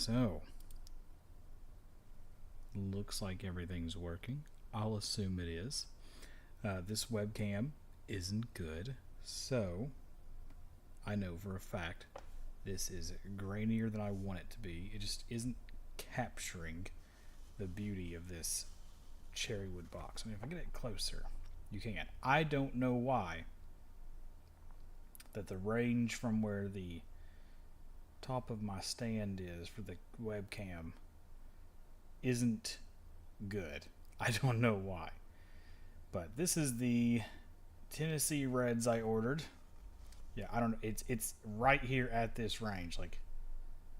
so looks like everything's working. I'll assume it is. This webcam isn't good, so I know for a fact this is grainier than I want it to be. It just isn't capturing the beauty of this cherrywood box. I mean, if I get it closer, you can. I don't know why that the range from where the top of my stand is for the webcam isn't good. I don't know why. But this is the Tennessee Reds I ordered. Yeah, I don't know. It's right here at this range. Like,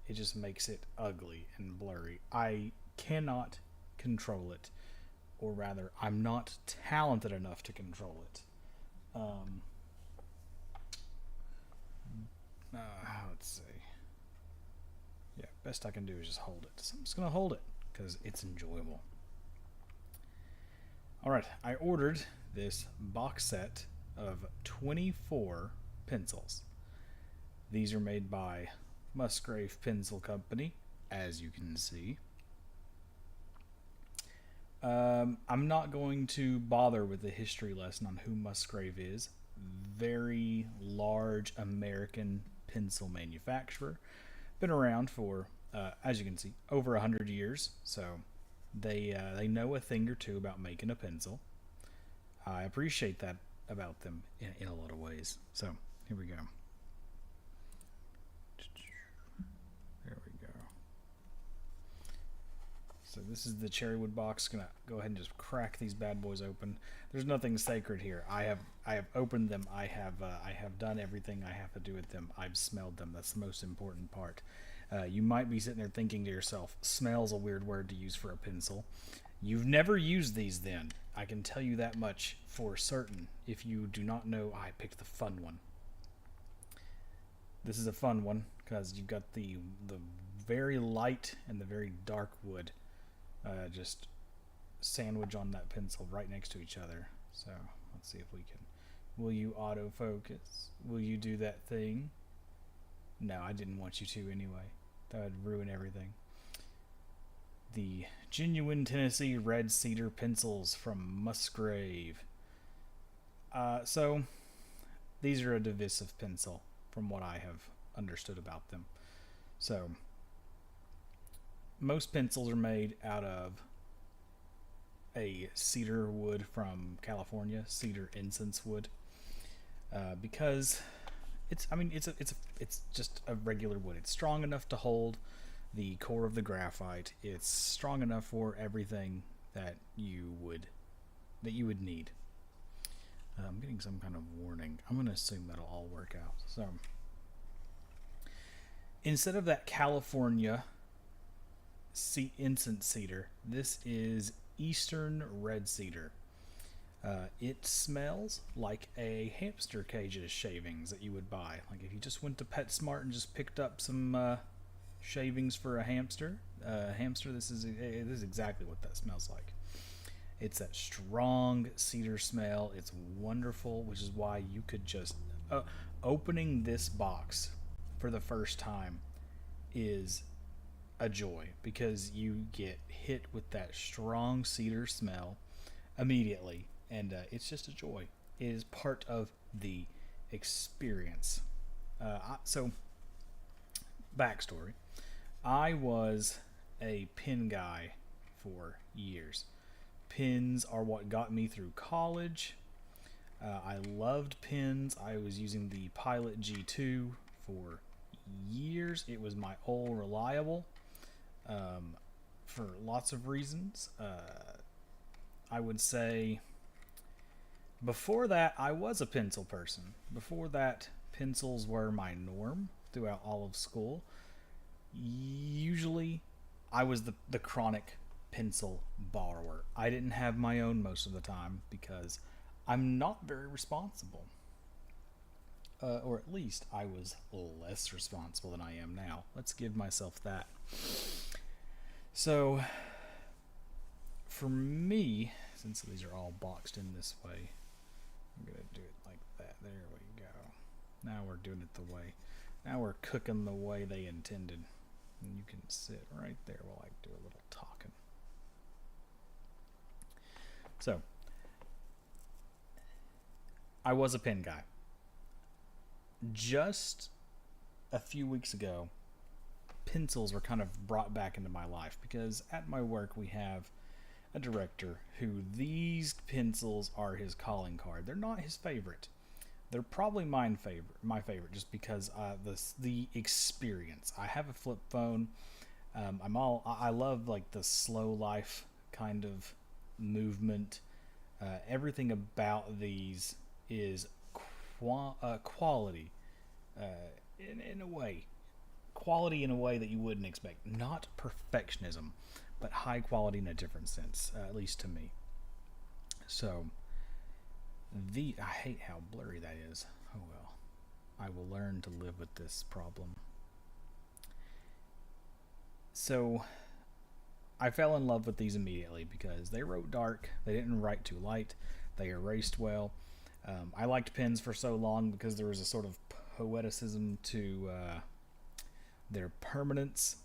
it just makes it ugly and blurry. I cannot control it, or rather, I'm not talented enough to control it. Um, let's see. Yeah, best I can do is just hold it. So I'm just gonna hold it because it's enjoyable. All right, I ordered this box set of 24 pencils. These are made by Musgrave Pencil Company, as you can see. I'm not going to bother with the history lesson on who Musgrave is. Very large American pencil manufacturer. Been around for, as you can see, over 100 years. So they know a thing or two about making a pencil. I appreciate that about them in a lot of ways. So here we go. There we go. So this is the cherrywood box. Gonna go ahead and just crack these bad boys open. There's nothing sacred here. I have opened them. I have done everything I have to do with them. I've smelled them. That's the most important part. You might be sitting there thinking to yourself, "Smell's a weird word to use for a pencil." You've never used these then. I can tell you that much for certain. If you do not know, I picked the fun one. This is a fun one because you've got the very light and the very dark wood just sandwich on that pencil right next to each other. So let's see if we can. Will you autofocus? Will you do that thing? No, I didn't want you to anyway. That would ruin everything. The genuine Tennessee red cedar pencils from Musgrave. So these are a divisive pencil from what I have understood about them. So most pencils are made out of a cedar wood from California, cedar incense wood, because it's just a regular wood. It's strong enough to hold the core of the graphite. It's strong enough for everything that you would need. I'm getting some kind of warning. I'm going to assume that'll all work out. So instead of that California incense cedar, this is Eastern red cedar. It smells like a hamster cage's shavings that you would buy. Like if you just went to PetSmart and just picked up some shavings for a hamster. This is exactly what that smells like. It's that strong cedar smell. It's wonderful, which is why you could just opening this box for the first time is a joy because you get hit with that strong cedar smell immediately, and it's just a joy. It is part of the experience. So, backstory: I was a pen guy for years. Pens are what got me through college. I loved pens. I was using the Pilot G2 for years. It was my old reliable for lots of reasons. I would say before that, I was a pencil person. Before that, pencils were my norm throughout all of school. Usually, I was the chronic pencil borrower. I didn't have my own most of the time because I'm not very responsible. Or at least I was less responsible than I am now. Let's give myself that. So, for me, since these are all boxed in this way, I'm going to do it like that. There we go. Now we're doing it the way. Now we're cooking the way they intended. And you can sit right there while I do a little talking. So, I was a pen guy. Just a few weeks ago, pencils were kind of brought back into my life because at my work we have a director who these pencils are his calling card. They're not his favorite. They're probably my favorite, just because the experience. I have a flip phone. I love like the slow life kind of movement. Everything about these is quality, in a way, quality in a way that you wouldn't expect. Not perfectionism, but high quality in a different sense, at least to me. So, I hate how blurry that is. Oh well. I will learn to live with this problem. So, I fell in love with these immediately because they wrote dark, they didn't write too light, they erased well. I liked pens for so long because there was a sort of poeticism to their permanence,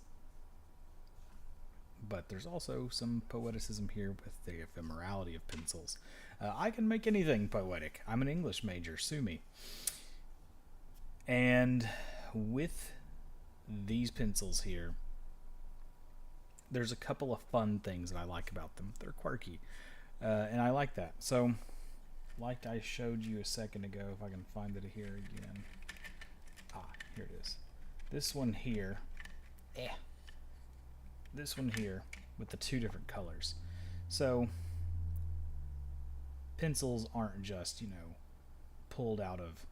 but there's also some poeticism here with the ephemerality of pencils. I can make anything poetic. I'm an English major, sue me. And with these pencils here, there's a couple of fun things that I like about them. They're quirky, and I like that. So, like I showed you a second ago, if I can find it here again. Here it is. This one here, this one here with the two different colors. So, pencils aren't just, pulled out of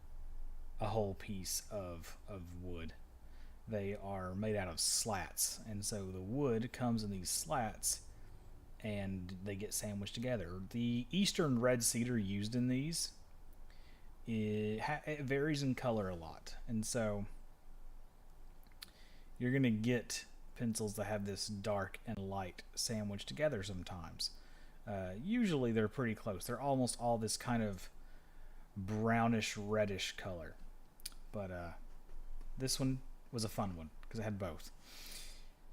a whole piece of wood. They are made out of slats, and so the wood comes in these slats and they get sandwiched together. The Eastern red cedar used in these, it varies in color a lot, and so you're going to get pencils that have this dark and light sandwiched together sometimes. Usually they're pretty close. They're almost all this kind of brownish reddish color, but this one was a fun one because it had both.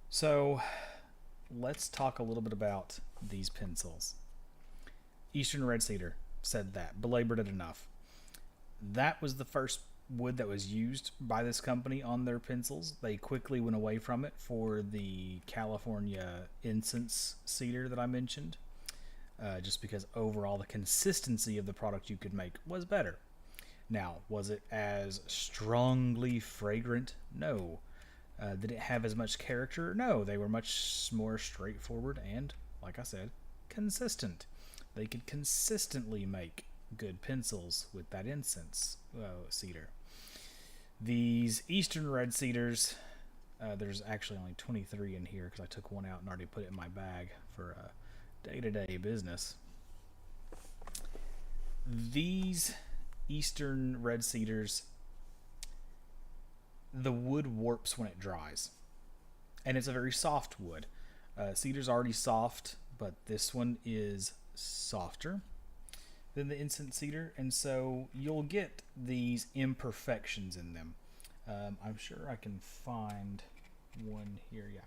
So let's talk a little bit about these pencils. Eastern red cedar, said that, belabored it enough. That was the first wood that was used by this company on their pencils. They quickly went away from it for the California incense cedar that I mentioned, just because overall the consistency of the product you could make was better. Now, was it as strongly fragrant? No. Did it have as much character? No. They were much more straightforward and, like I said, consistent. They could consistently make good pencils with that incense cedar. These Eastern red cedars, there's actually only 23 in here because I took one out and already put it in my bag for day-to-day business. These Eastern red cedars, the wood warps when it dries, and it's a very soft wood. Cedar's already soft, but this one is softer than the incense cedar, and so you'll get these imperfections in them. I'm sure I can find one here. Yeah,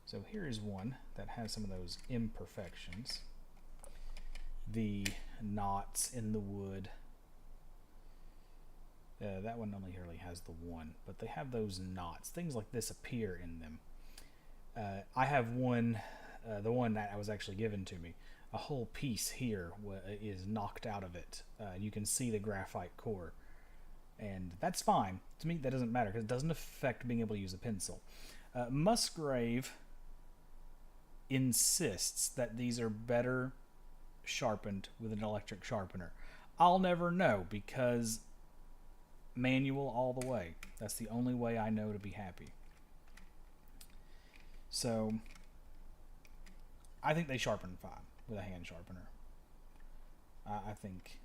so here is one that has some of those imperfections. The knots in the wood. That one only really has the one, but they have those knots. Things like this appear in them. I have one, the one that was actually given to me. A whole piece here is knocked out of it. You can see the graphite core, and that's fine. To me, that doesn't matter because it doesn't affect being able to use a pencil. Musgrave insists that these are better sharpened with an electric sharpener. I'll never know because manual all the way. That's the only way I know to be happy. So I think they sharpen fine with a hand sharpener. I think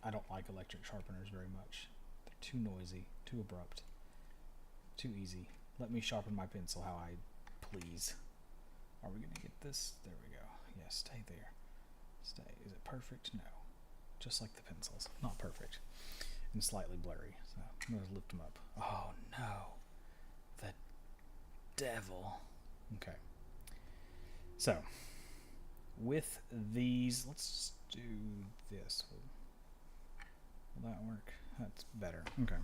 I don't like electric sharpeners very much. They're too noisy, too abrupt, too easy. Let me sharpen my pencil how I please. Are we going to get this? There we go. Yes, stay there. Stay. Is it perfect? No. Just like the pencils. Not perfect. And slightly blurry. So I'm going to lift them up. Oh no. The devil. Okay. So, with these, let's do this. Will that work? That's better. Okay.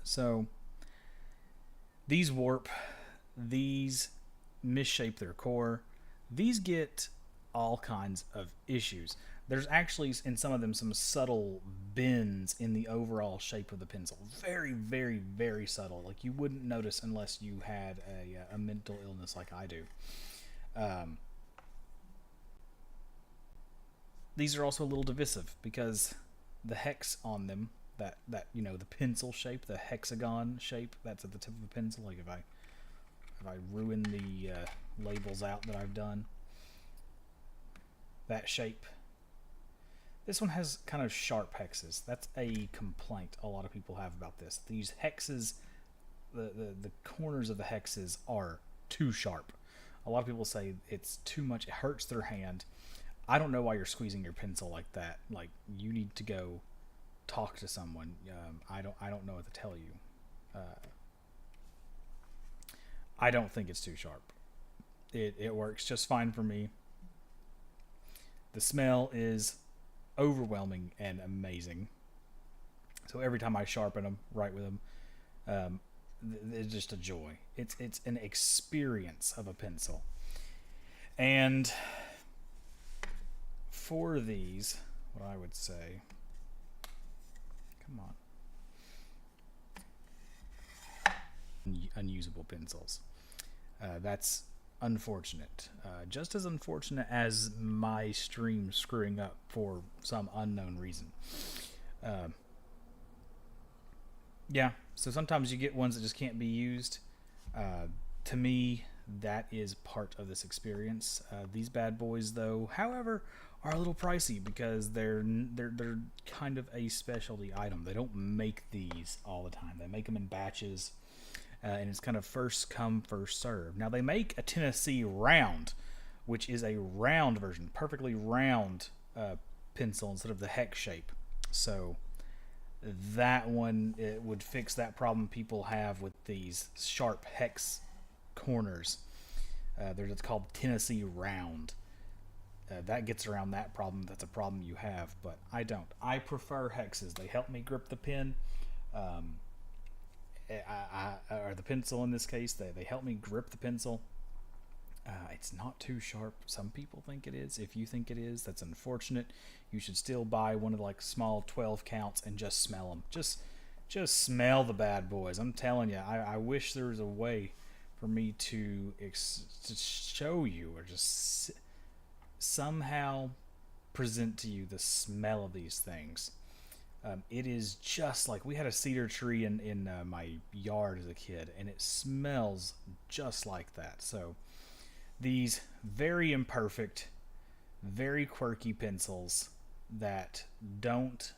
So, these warp, these misshape their core, these get all kinds of issues. There's actually, in some of them, some subtle bends in the overall shape of the pencil. Very, very, very subtle. Like you wouldn't notice unless you had a mental illness like I do. These are also a little divisive because the hex on them, that the pencil shape, the hexagon shape, that's at the tip of a pencil. Like if I ruin the labels out that I've done, that shape. This one has kind of sharp hexes. That's a complaint a lot of people have about this. These hexes, the corners of the hexes are too sharp. A lot of people say it's too much. It hurts their hand. I don't know why you're squeezing your pencil like that. Like, you need to go talk to someone. I don't know what to tell you. I don't think it's too sharp. It works just fine for me. The smell is overwhelming and amazing. So every time I sharpen them, write with them, it's just a joy. It's an experience of a pencil. And for these, what I would say, come on, unusable pencils. That's unfortunate. Just as unfortunate as my stream screwing up for some unknown reason. Yeah, so sometimes you get ones that just can't be used. To me, that is part of this experience. These bad boys, though, however, are a little pricey because they're kind of a specialty item. They don't make these all the time. They make them in batches. And it's kind of first come, first serve. Now, they make a Tennessee round, which is a round version, perfectly round pencil instead of the hex shape. So that one, it would fix that problem people have with these sharp hex corners. They're just called Tennessee round. That gets around that problem. That's a problem you have, but I don't. I prefer hexes. They help me grip the pen. Or the pencil in this case, they help me grip the pencil. It's not too sharp. Some people think it is. If you think it is, that's unfortunate. You should still buy one of the small 12 counts and just smell them. Just smell the bad boys. I'm telling you, I wish there was a way for me to show you or just somehow present to you the smell of these things. It is just like, we had a cedar tree in my yard as a kid, and it smells just like that. So these very imperfect, very quirky pencils that don't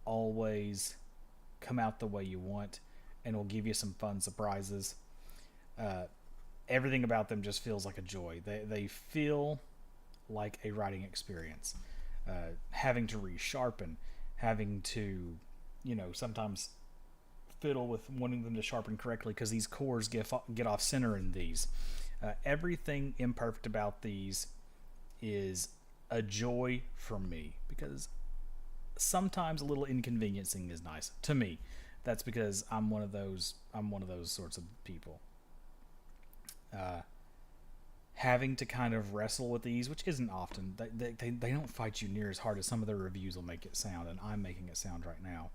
always come out the way you want and will give you some fun surprises. Everything about them just feels like a joy. They feel like a writing experience. Having to resharpen, having to, sometimes fiddle with wanting them to sharpen correctly because these cores get off center in these. Everything imperfect about these is a joy for me because sometimes a little inconveniencing is nice to me. That's because I'm one of those sorts of people. Having to kind of wrestle with these, which isn't often. They don't fight you near as hard as some of their reviews will make it sound, and I'm making it sound right now.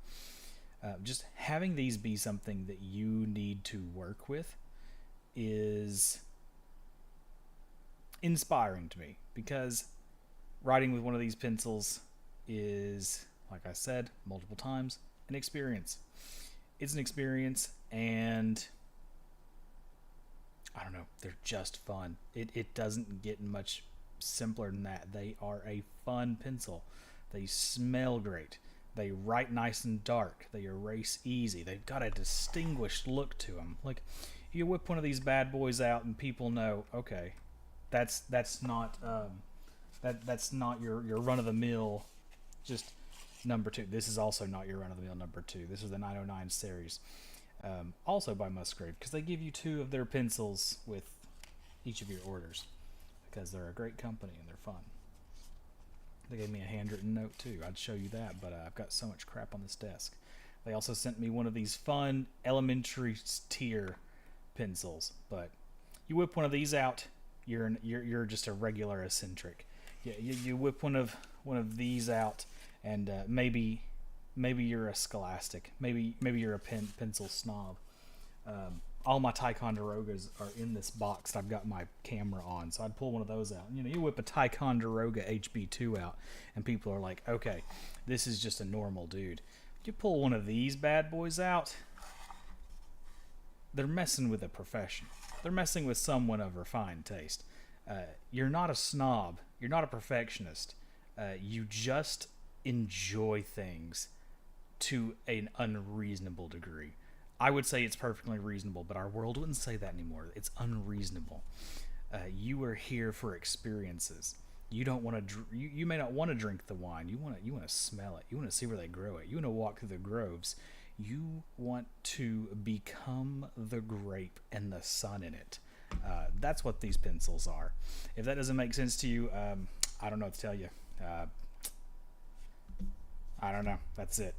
Just having these be something that you need to work with is inspiring to me because writing with one of these pencils is, like I said multiple times, an experience. It's an experience, and I don't know, they're just fun. It doesn't get much simpler than that. They are a fun pencil. They smell great. They write nice and dark. They erase easy. They've got a distinguished look to them. Like, you whip one of these bad boys out and people know, okay, that's not your run-of-the-mill just number 2. This is also not your run-of-the-mill number 2. This is the 909 series. Also by Musgrave, because they give you 2 of their pencils with each of your orders, because they're a great company and they're fun. They gave me a handwritten note too. I'd show you that, but I've got so much crap on this desk. They also sent me one of these fun elementary tier pencils, but you whip one of these out, you're just a regular eccentric. You whip one of these out, and maybe you're a scholastic. Maybe you're a pencil snob. All my Ticonderogas are in this box that I've got my camera on, so I'd pull one of those out. You know, you whip a Ticonderoga HB2 out, and people are like, okay, this is just a normal dude. You pull one of these bad boys out, they're messing with a professional. They're messing with someone of refined taste. You're not a snob. You're not a perfectionist. You just enjoy things to an unreasonable degree. I would say it's perfectly reasonable, but our world wouldn't say that anymore. It's unreasonable. You are here for experiences. You don't want to. You may not want to drink the wine. You want to smell it. You want to see where they grow it. You want to walk through the groves. You want to become the grape and the sun in it. That's what these pencils are. If that doesn't make sense to you, I don't know what to tell you. I don't know. That's it.